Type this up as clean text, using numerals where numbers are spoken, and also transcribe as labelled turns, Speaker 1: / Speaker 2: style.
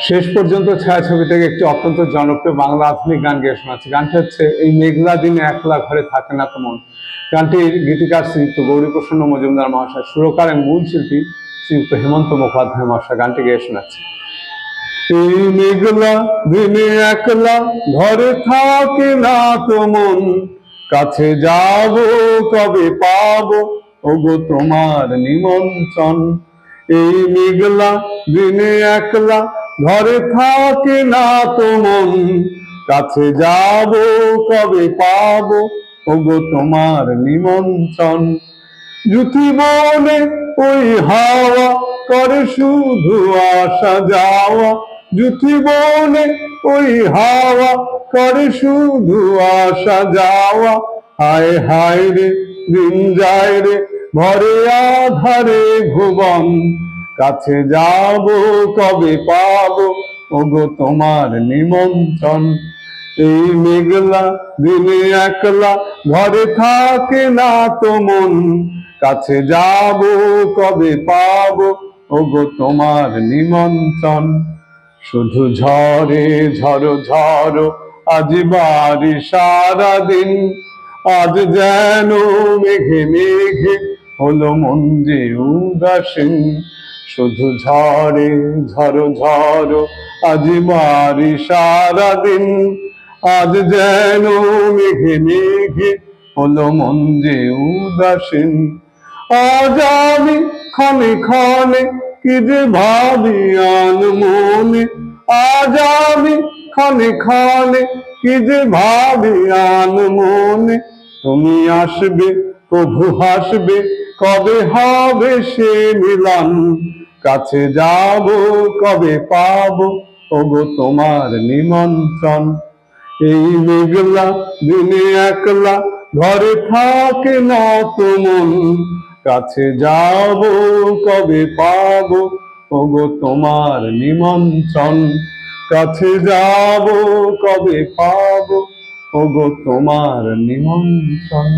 Speaker 1: শেষ পর্যন্ত ছায়াছবি থেকে একটি অত্যন্ত জনপ্রিয় বাংলা আধুনিক গান গেয়ে শোনাচ্ছে। গানটি হচ্ছে এই মেঘলা দিনে একলা ঘরে থাকে না তো মন। গানটির গীতিকার শ্রীযুক্ত গৌরীপ্রসন্ন মজুমদার মহাশয়, সুরকার এবং মূল শিল্পী শ্রীযুক্ত হেমন্ত মুখোপাধ্যায় মহাশয় গানটি গেয়ে শোনাচ্ছে। এই মেঘলা দিনে একলা ঘরে থাকে না তো মন, কাছে যাব কবে পাবো ওগো তোমার নিমন্ত্রণ। এই মেঘলা দিনে একলা ঘরে থাকে না তো মন, কাছে যাব কবে পাবো ওগো তোমার নিমন্ত্রণ। জুথি বনে ওই হাওয়া করে শুধু আসা যাওয়া, জুথি বনে ওই হাওয়া করে শুধু আসা যাওয়া। হায় হায় রে দিন যায় রে ভরে আধারে ভুবন, কাছে যাব কবে পাবো ওগো তোমার নিমন্ত্রণ। এই মেঘলা দিনে একলা ঘরে থাকে না তো মন, কাছে যাব কবে পাবো ওগো তোমার নিমন্ত্রণ। শুধু ঝরে ঝড়ো ঝড়ো আজ বাড়ি সারাদিন, আজ যেন মেঘে মেঘে হলো মন যে উদাসীন। শুধু ঝরে ঝড়ো ঝড়ো আজ বাড়ি সারাদিন, আজ যেন মেঘে মেঘে হলো মন যে উদাসীন। আজ আমি ক্ষণে ক্ষণে কি যে ভাবি আনমনে, আজ আমি ক্ষণে ক্ষণে কি যে ভাবি আনমনে। তুমি আসবে প্রভু হাসবে কবে হবে সে মিলন, কাছে যাব কবে পাবো ওগো তোমার নিমন্ত্রণ। এই মেঘলা দিনে একলা ঘরে থাকে না তো মন, কাছে যাব কবে পাবো ওগো তোমার নিমন্ত্রণ। কাছে যাব কবে পাবো ওগো তোমার নিমন্ত্রণ।